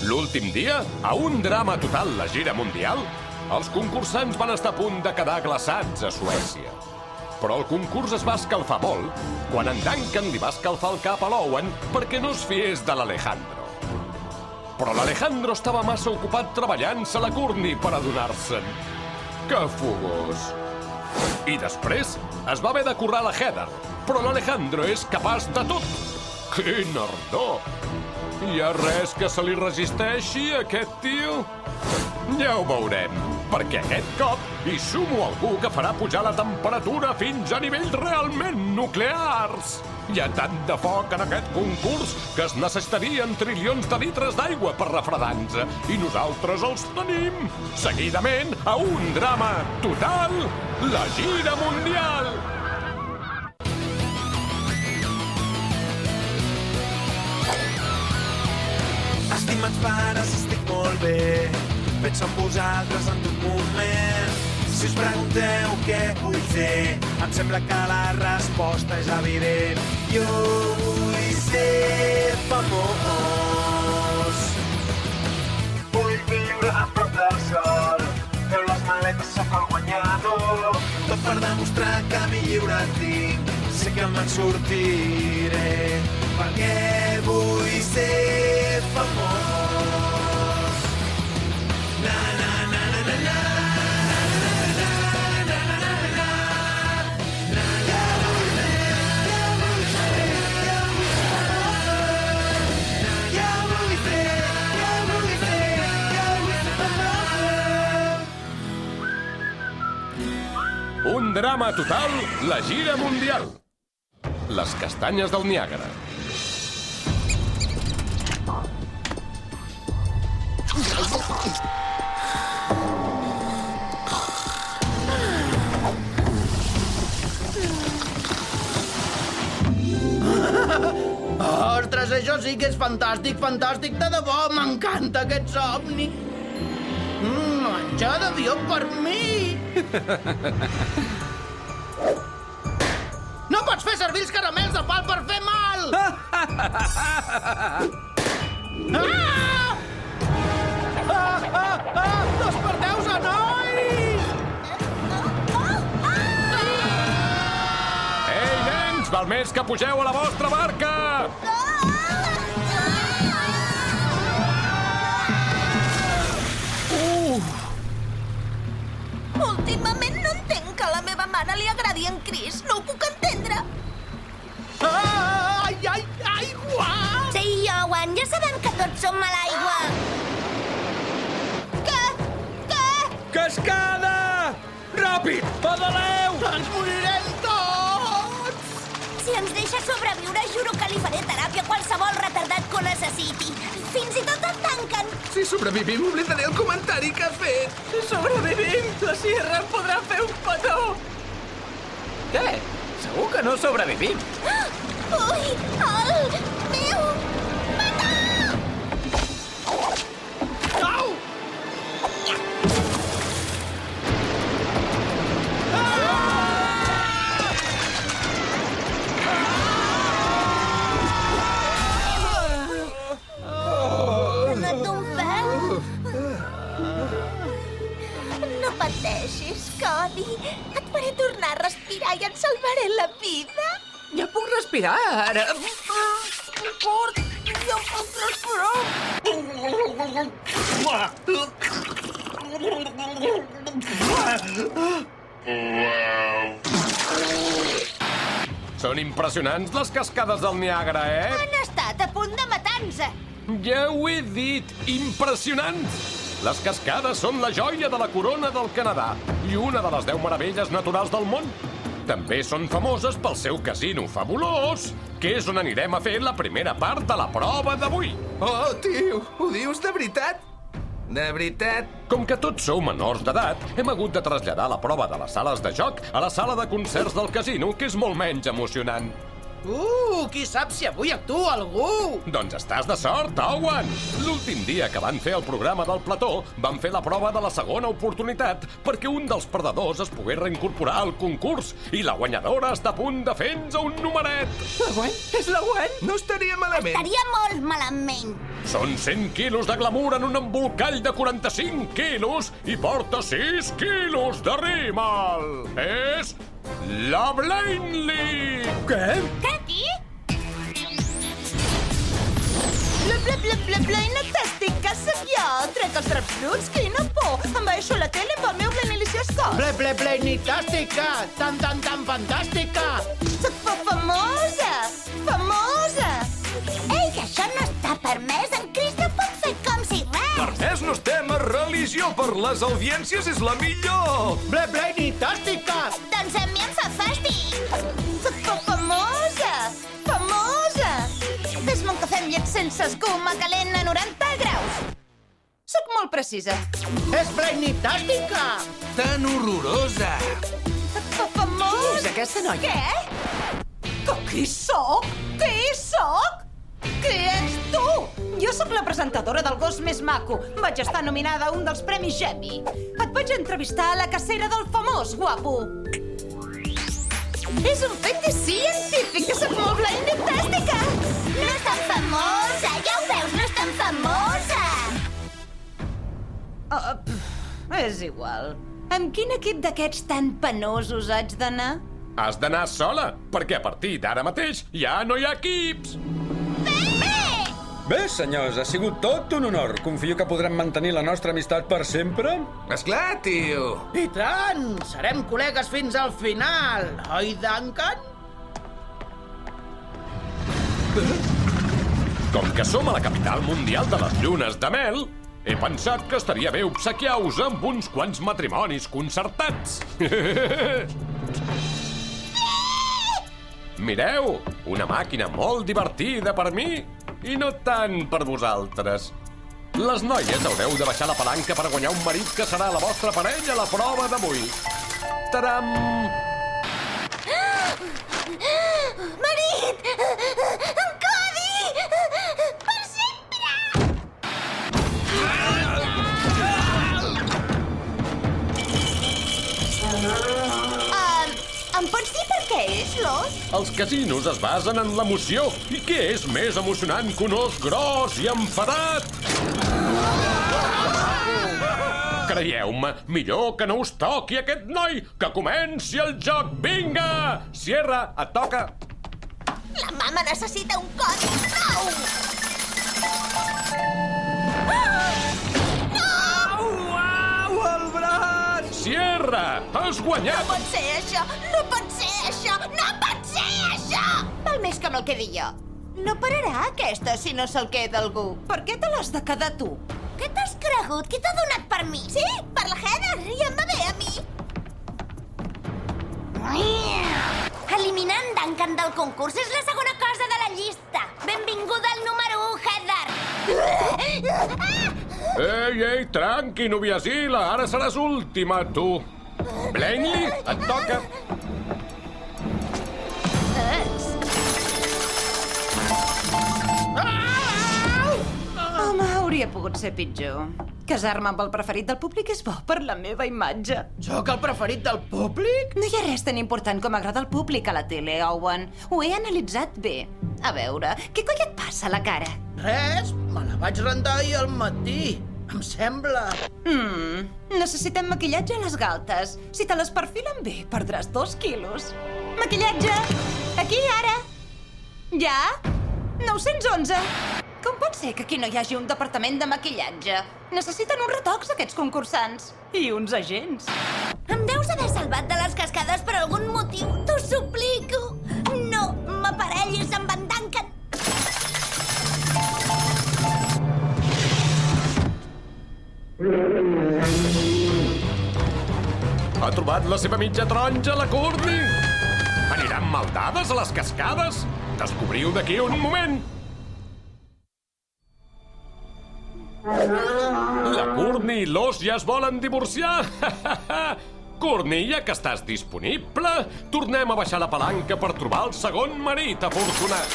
L'últim dia, a un drama total, la gira mundial, els concursants van estar a punt de quedar glaçats a Suècia. Però el concurs es va escalfar molt quan en Duncan li va escalfar el cap a l'Owen perquè no es fiés de l'Alejandro. Però l'Alejandro estava massa ocupat treballant-se la Courtney per adonar-se'n. Que fogós! I després es va haver de currar la Heather, però l'Alejandro és capaç de tot. Quin ardor! Hi ha res que se li resisteixi, a aquest tio? Ja ho veurem, perquè aquest cop hi sumo algú que farà pujar la temperatura fins a nivells realment nuclears. Hi ha tant de foc en aquest concurs que es necessitarien trilions de litres d'aigua per refredar-nos, i nosaltres els tenim. Seguidament, a un drama total, la gira mundial. Estimats pares, estic molt bé. Penso en vosaltres en tot moment. Si us pregunteu què vull fer, em sembla que la resposta és evident. Jo vull ser famós. Vull viure a prop del sol. Feu les maletes, sóc el guanyador. Tot per demostrar que mi lliure tinc. Sé que me'n sortiré, perquè vull ser famós. Na, na, na, na, na, na. Un drama total, la gira mundial. Les castanyes del Niàgara. Ostres, això sí que és fantàstic, fantàstic, de debò, m'encanta aquest somni. Menjar d'avió per mi! No pots fer servir els caramels de pal per fer mal! Desperteu-se, nois! Ei, nens, val més que pugeu a la vostra barca! Últimament no entenc que a la meva mare li agradi en Chris. No ho puc entendre. Ai, ai, aigua! Sí, Owen, ja sabem que tots som a l'aigua. Què? Cascada! Ràpid, pedaleu! Ens morirem tots! Si ens deixa sobreviure, juro que li faré teràpia a qualsevol retardat que ho necessiti. Fins i tot el tanquen. Si sobrevivim, oblidaré el comentari que ha fet. Si sobrevivim, la Sierra podrà fer un petó. Què? Segur que no sobrevivim. Ui, el meu Au! No pateixis, Cody. Et faré tornar a respirar i et salvaré la vida. Ja puc respirar, ara. Cort, ja puc respirar. Són impressionants les cascades del Niàgara, Han estat a punt de matar-nos. Ja ho he dit, impressionants! Les cascades són la joia de la corona del Canadà i una de les 10 meravelles naturals del món. També són famoses pel seu casino fabulós, que és on anirem a fer la primera part de la prova d'avui. Oh, tio, ho dius de veritat? De veritat? Com que tots sou menors d'edat, hem hagut de traslladar la prova de les sales de joc a la sala de concerts del casino, que és molt menys emocionant. Qui sap si avui actua algú? Doncs estàs de sort, Owen! L'últim dia que van fer el programa del plató, van fer la prova de la segona oportunitat perquè un dels perdedors es pogués reincorporar al concurs i la guanyadora està a punt de fer-nos un numeret! La Gwen? És la Gwen? No estaria malament. Estaria molt malament. Són 100 quilos de glamour en un embolcall de 45 quilos i porta 6 quilos de rímel! És la Blaney! Què? Què, qui? Blaine Tàstic, que sóc jo? Trec els draps bruts, quina por! Envaeixo la tele amb el meu Blanelicious cos. Blanitàstica! Tan fantàstica! Soc famosa! Famosa! Ei, que això no està permès! En Chris no pot fer com si res! Permès no estem a religió, per les audiències és la millor! Blanitàstica! Doncs a mi em fa fàstic! Soc famosa! Famosa! Fes-me un cafè amb llet sense escuma calent a 90 graus! Soc molt precisa. És Blanitàstica! Tan horrorosa! Soc famosa! Qui és aquesta noia? Què? Qui sóc? Qui sóc? Qui ets tu? Jo sóc la presentadora del gos més maco. Vaig estar nominada a un dels premis Gemmy. Et vaig entrevistar a la cacera del famós, guapo. És un fet científic que soc molt blanitàstica. No és tan famosa, ja ho veus, no és tan famosa. És igual. Amb quin equip d'aquests tan penosos haig d'anar? Has d'anar sola, perquè a partir d'ara mateix ja no hi ha equips! Bé, senyors, ha sigut tot un honor. Confio que podrem mantenir la nostra amistat per sempre. Esclar, tio! I tant! Serem col·legues fins al final, oi, Duncan? Com que som a la capital mundial de les llunes de mel, he pensat que estaria bé obsequiar-vos amb uns quants matrimonis concertats. Mireu, una màquina molt divertida per mi i no tant per vosaltres. Les noies haureu de baixar la palanca per guanyar un marit que serà la vostra parella a la prova d'avui. Taram! Marit! En Cody! Per sempre! Em pots dir per què és l'os? Els casinos es basen en l'emoció. I què és més emocionant que un os gros i enfadat? Creieu-me, millor que no us toqui aquest noi. Que comenci el joc, vinga! Sierra, et toca. La mama necessita un codi nou! Au, el braç! Sierra, has guanyat! No pot ser això! No pot ser això! No pot ser això! Val més que me'l quedi jo. No pararà aquesta si no se'l queda algú. Per què te l'has de quedar tu? Què t'has cregut? Qui t'ha donat per mi? Sí, per la Heather, i em va bé a mi. Eliminar en Duncan del concurs és la segona cosa de la llista. Benvinguda al número 1, Heather. Ei, tranqui, noviasila, ara seràs última, tu. Blaney, et toca. Home, hauria pogut ser pitjor. Casar-me amb el preferit del públic és bo per la meva imatge. Sóc el preferit del públic? No hi ha res tan important com agradar al públic a la tele, Owen. Ho he analitzat bé. A veure, què coi et passa a la cara? Res, me la vaig rentar ahir al matí. Em sembla... Necessitem maquillatge a les galtes. Si te les perfilen bé, perdràs 2 quilos. Maquillatge! Aquí, ara! Ja? 911! Com pot ser que aquí no hi hagi un departament de maquillatge? Necessiten uns retocs, aquests concursants. I uns agents. Em deus haver salvat de les cascades per algun motiu. T'ho suplico. No m'aparellis amb en Duncan. Ha trobat la seva mitja taronja, la Courtney. Aniran maldades a les cascades? Descobriu d'aquí un moment. La Courtney i l'os ja es volen divorciar. Courtney, ja que estàs disponible, tornem a baixar la palanca per trobar el segon marit afortunat.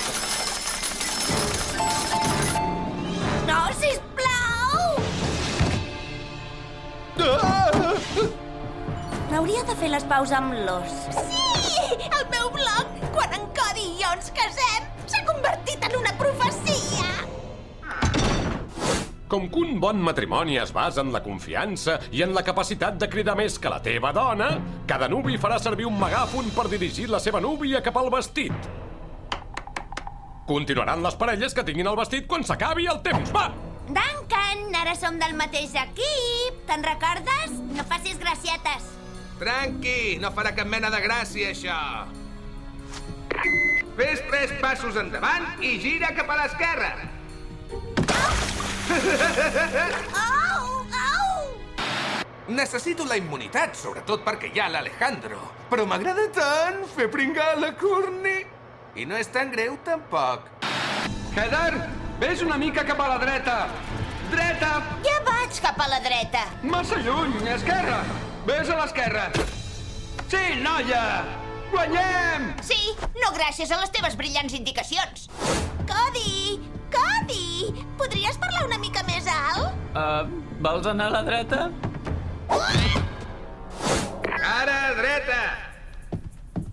No, sisplau! Hauria de fer les paus amb l'os. Sí! El meu blog, quan en Cody i jo ens casem, s'ha convertit en una profecia! Com que un bon matrimoni es basa en la confiança i en la capacitat de cridar més que la teva dona, cada nuvi farà servir un megàfon per dirigir la seva núvia cap al vestit. Continuaran les parelles que tinguin el vestit quan s'acabi el temps. Va! Duncan, ara som del mateix equip. Te'n recordes? No facis gracietes. Tranqui, no farà cap mena de gràcia, això. Fes 3 passos endavant i gira cap a l'esquerra. Au, au! Necessito la immunitat, sobretot perquè hi ha l'Alejandro. Però m'agrada tant fer pringar la Courtney. I no és tan greu, tampoc. Heather, vés una mica cap a la dreta. Dreta! Ja vaig cap a la dreta. Massa lluny, esquerra. Vés a l'esquerra. Sí, noia! Guanyem! Sí, no gràcies a les teves brillants indicacions. Cody! Cody! Podries parlar una mica més alt? Vols anar a la dreta? Ara, dreta!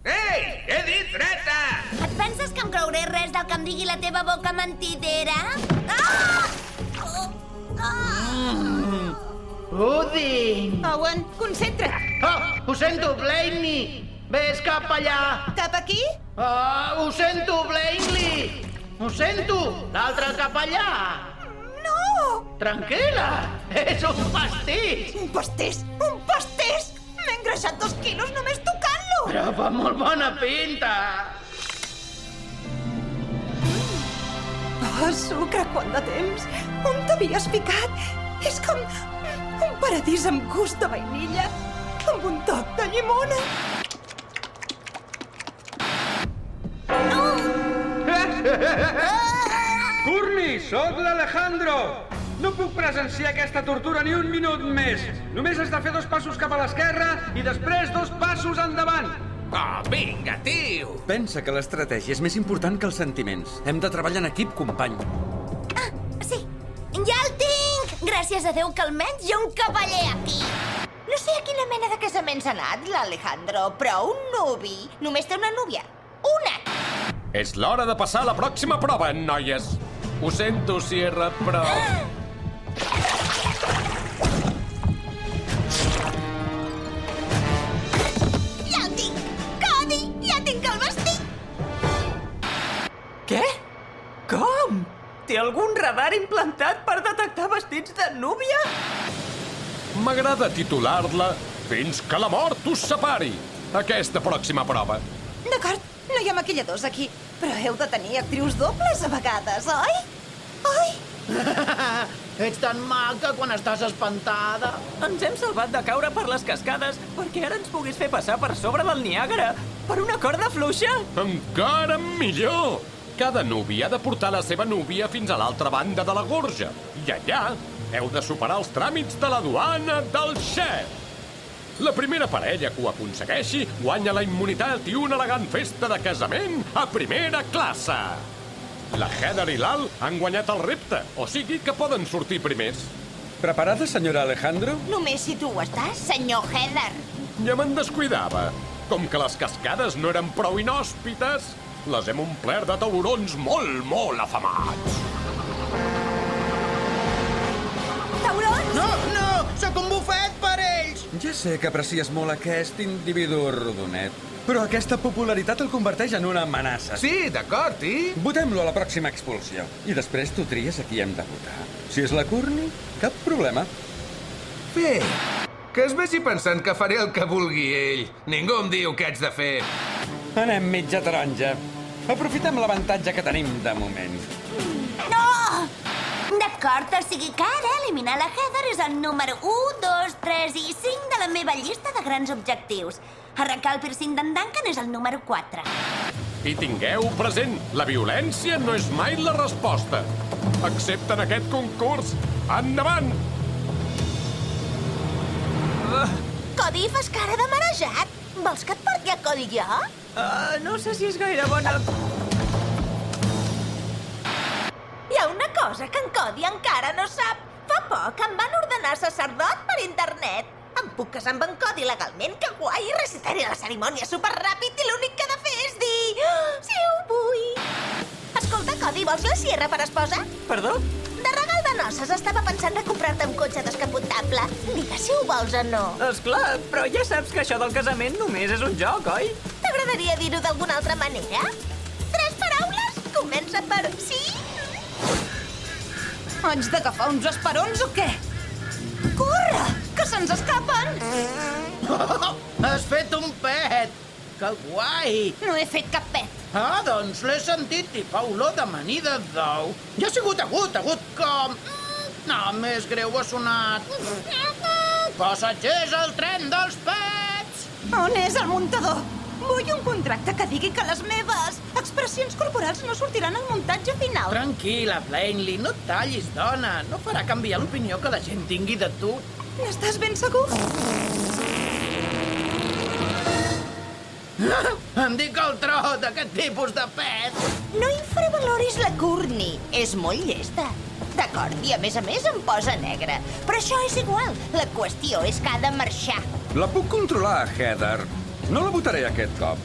Ei, he dit dreta! Et penses que em creuré res del que em digui la teva boca mentidera? Ah! Woody! Owen, concentra't. Oh, ho sento, Blaney! Ves cap allà! Cap aquí? Ho sento, Blaney! Ho sento! L'altre cap allà! No! Tranquil·la! És un pastís! Un pastís! Un pastís! M'he engreixat 2 quilos només tocant-lo! Però fa molt bona pinta! Oh, sucre, quant de temps! On t'havies ficat? És com un paradís amb gust de vainilla, amb un toc de llimona. Courtney, sóc l'Alejandro! No puc presenciar aquesta tortura ni un minut més. Només has de fer 2 passos cap a l'esquerra i després 2 passos endavant. Oh, vinga, tio! Pensa que l'estratègia és més important que els sentiments. Hem de treballar en equip, company. Ah, sí. Ja el tinc! Gràcies a Déu que almenys hi ha un cavaller aquí. No sé a quina mena de casament s'ha anat, l'Alejandro, però un nuvi només té una núvia. Una! És l'hora de passar a la pròxima prova, noies. Ho sento, Sierra, però... Ja el tinc! Cody, ja tinc el vestit! Què? Com? Té algun radar implantat per detectar vestits de núvia? M'agrada titular-la fins que la mort us separi. Aquesta pròxima prova. D'acord, no hi ha maquilladors aquí, però heu de tenir actrius dobles a vegades, oi? Oi? Ets tan maca quan estàs espantada. Ens hem salvat de caure per les cascades perquè ara ens pogués fer passar per sobre del Niàgara per una corda fluixa. Encara millor! Cada nuvi ha de portar la seva núvia fins a l'altra banda de la gorja. I allà heu de superar els tràmits de la duana del xef. La primera parella que ho aconsegueixi guanya la immunitat i una elegant festa de casament a primera classe. La Heather i l'Al han guanyat el repte, o sigui que poden sortir primers. Preparada, senyora Alejandro? Només si tu ho estàs, senyor Heather. Ja me'n descuidava. Com que les cascades no eren prou inhòspites, les hem omplert de taurons molt afamats. Taurons? No! Sóc un bufet per ells! Ja sé que aprecies molt aquest individu rodonet, però aquesta popularitat el converteix en una amenaça. Sí, d'acord, i... Votem-lo a la pròxima expulsió. I després tu tries a qui hem de votar. Si és la Courtney, cap problema. Bé, que es vegi pensant que faré el que vulgui ell. Ningú em diu què haig de fer. Anem mitja taronja. Aprofitem l'avantatge que tenim de moment. No! D'acord, o sigui que ara eliminar la Heather és el número 1, 2, 3 i 5 de la meva llista de grans objectius. Arrencar el piercing d'en Duncan és el número 4. I tingueu present, la violència no és mai la resposta. Excepte en aquest concurs. Endavant! Cody, fas cara de marejat. Vols que et porti a Cody jo? No sé si és gaire bona... Hi ha una cosa que en Cody encara no sap. Fa poc em van ordenar sacerdot per internet. Em puc casar amb en Cody legalment, que guai, recitaré la cerimònia superràpid i l'únic que he de fer és dir... Sí, ho vull. Escolta, Cody, vols la sierra per esposa? Perdó? De regal de noces estava pensant de comprar-te un cotxe descapotable. Digues si ho vols o no. Esclar, però ja saps que això del casament només és un joc, oi? T'agradaria dir-ho d'alguna altra manera? 3 paraules? Comença per sí? Haig d'agafar uns esperons o què? Corre, que se'ns escapen! Has fet un pet! Que guai! No he fet cap pet. Ah, doncs l'he sentit i fa olor d'amanida d'ou. Ja ha sigut agut com... No, més greu ha sonat... Passatgers al tren dels pets! On és el muntador? Vull un contracte que digui que les meves expressions corporals no sortiran al muntatge final. Tranquil·la, Plainly, no et tallis, dona. No farà canviar l'opinió que la gent tingui de tu. N'estàs ben segur? Em dic el tro d'aquest tipus de pet. No infravaloris la Courtney. És molt llesta. D'acord, i a més em posa negra. Però això és igual. La qüestió és que ha de marxar. La puc controlar, Heather. No la votaré aquest cop.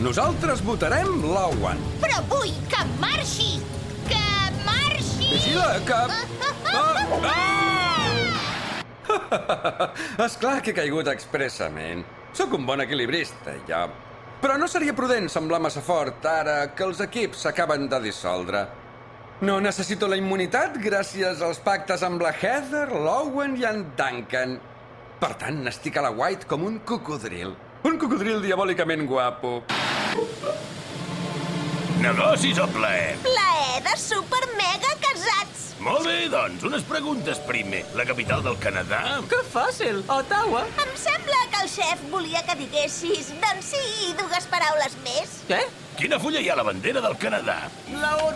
Nosaltres votarem l'Owen. Però vull que marxi! Que marxi! Vigila, que... Esclar que he caigut expressament. Sóc un bon equilibrista, jo. Però no seria prudent semblar massa fort ara que els equips s'acaben de dissoldre. No necessito la immunitat gràcies als pactes amb la Heather, l'Owen i en Duncan. Per tant, n'estic a la White com un cocodril. Un cocodril diabòlicament guapo. Negocis o plaer? Plaer de super mega casats! Molt bé, doncs, unes preguntes primer. La capital del Canadà? Que fàcil, Ottawa. Em sembla que el xef volia que diguessis, doncs sí, i 2 paraules més. Què? Quina fulla hi ha a la bandera del Canadà? No,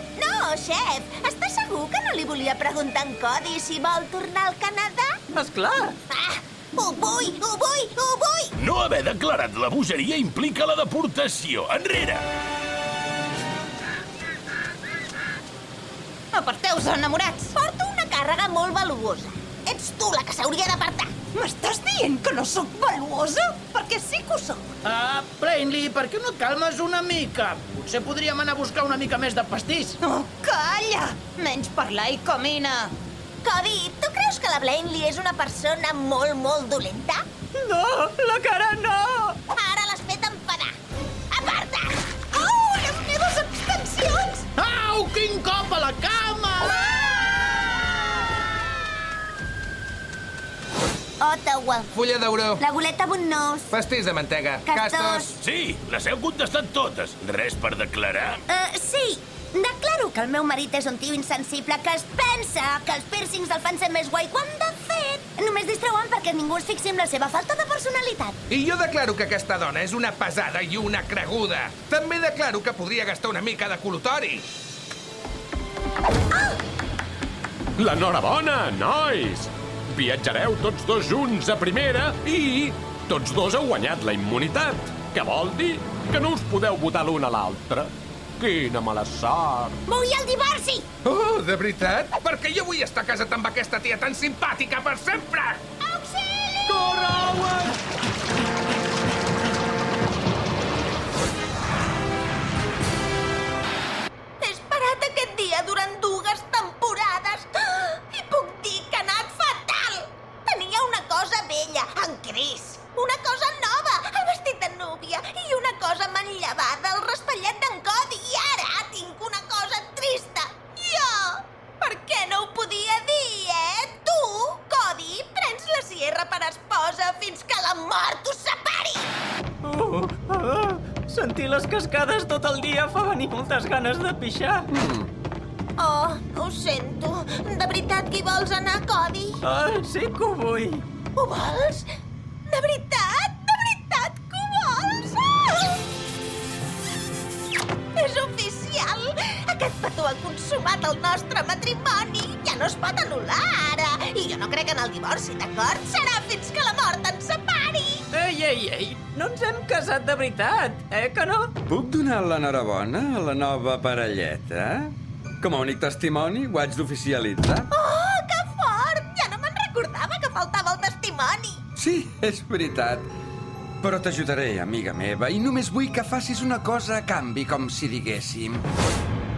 xef, estàs segur que no li volia preguntar en Cody si vol tornar al Canadà? Esclar. Ah, ho vull, ho vull, ho vull! No haver declarat la bogeria implica la deportació. Enrere! Aparteu-vos, enamorats! Porto una càrrega molt valuosa. Ets tu la que s'hauria d'apartar. M'estàs dient que no sóc valuosa? Perquè sí que ho sóc. Plainly, per què no et calmes una mica? Potser podríem anar a buscar una mica més de pastís. Oh, calla! Menys parlar i camina. Cody, tu creus que la Blainely és una persona molt, molt dolenta? No, la cara no! Ara l'has fet enfadar. Aparta! Au, les meves extensions! Au, quin cop a la cama! Ottawa. Fulla d'auró. La goleta Bunnós. Pastís de mantega. Castos. Sí, les heu contestat totes. Res per declarar? Sí. Declaro que el meu marit és un tio insensible que es pensa que els pírcings el fan ser més guai quan, de fet, només distreuen perquè ningú es fixi en la seva falta de personalitat. I jo declaro que aquesta dona és una pesada i una creguda. També declaro que podria gastar una mica de col·lutori. L'enhorabona, nois! Viatjareu tots 2 junts a primera i tots 2 heu guanyat la immunitat, que vol dir que no us podeu votar l'un a l'altre. Quina mala sort! Vull el divorci! Oh, de veritat? Perquè jo vull estar casat amb aquesta tia tan simpàtica per sempre! Auxili! Corre, Owen! He esperat aquest dia durant 2 temporades i puc dir que ha anat fatal! Tenia una cosa vella, en Chris, una cosa nova, el vestit de núvia, i una cosa manllevada, el raspallet d'en Cody, i ara tinc una cosa trista. Jo! Per què no ho podia dir, Tu, Cody, prens la sierra per esposa fins que la mort us separi! Sentir les cascades tot el dia fa venir moltes ganes de pixar. Oh, ho sento. De veritat que hi vols anar, Cody? Sí que ho vull. Ho vols? De veritat? De veritat que ho vols? És oficial! Aquest petó ha consumat el nostre matrimoni! Ja no es pot anul·lar, ara! I jo no crec en el divorci, d'acord? Serà fins que la mort ens separi! ei! No ens hem casat de veritat, que no? Puc donar l'enhorabona a la nova parelleta? Com a únic testimoni, ho haig d'oficialitzar. Oh, que fort! Ja no me'n recordava que faltava el testimoni. Sí, és veritat. Però t'ajudaré, amiga meva, i només vull que facis una cosa a canvi, com si diguéssim.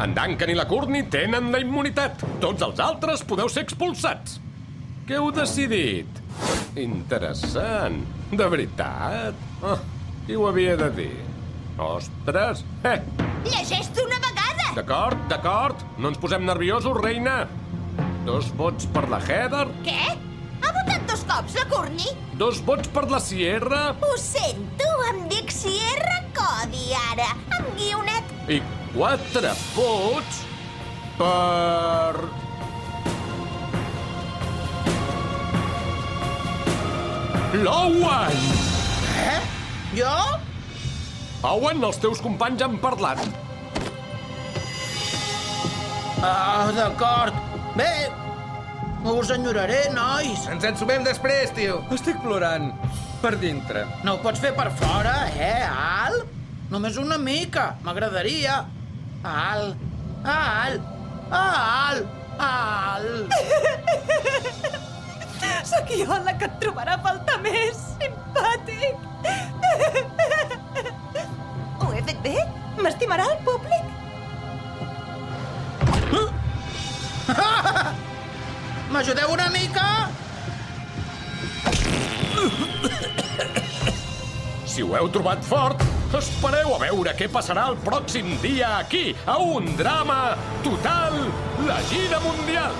En Duncan i la Courtney tenen la immunitat. Tots els altres podeu ser expulsats. Què heu decidit? Interessant. De veritat? Oh, qui ho havia de dir? Ostres! Llegeix-t'ho una vegada! D'acord. No ens posem nerviosos, reina. 2 vots per la Heather, Què? Ha votat 2 cops la Courtney? 2 vots per la Sierra Ho sento, em dic Sierra Cody, ara, amb guionet. i 4 vots per... l'Owen! Jo? Owen, els teus companys han parlat. Ah, d'acord. Bé, us enyoraré, nois. Ens en sumem després, tio. Estic plorant. Per dintre. No ho pots fer per fora, Al? Només una mica, m'agradaria. Al. Sóc jo la que et trobarà a faltar més, simpàtic. Ho he fet bé? M'estimarà el públic? M'ajudeu una mica? Si ho heu trobat fort, espereu a veure què passarà el pròxim dia aquí, a un drama total, la gira mundial.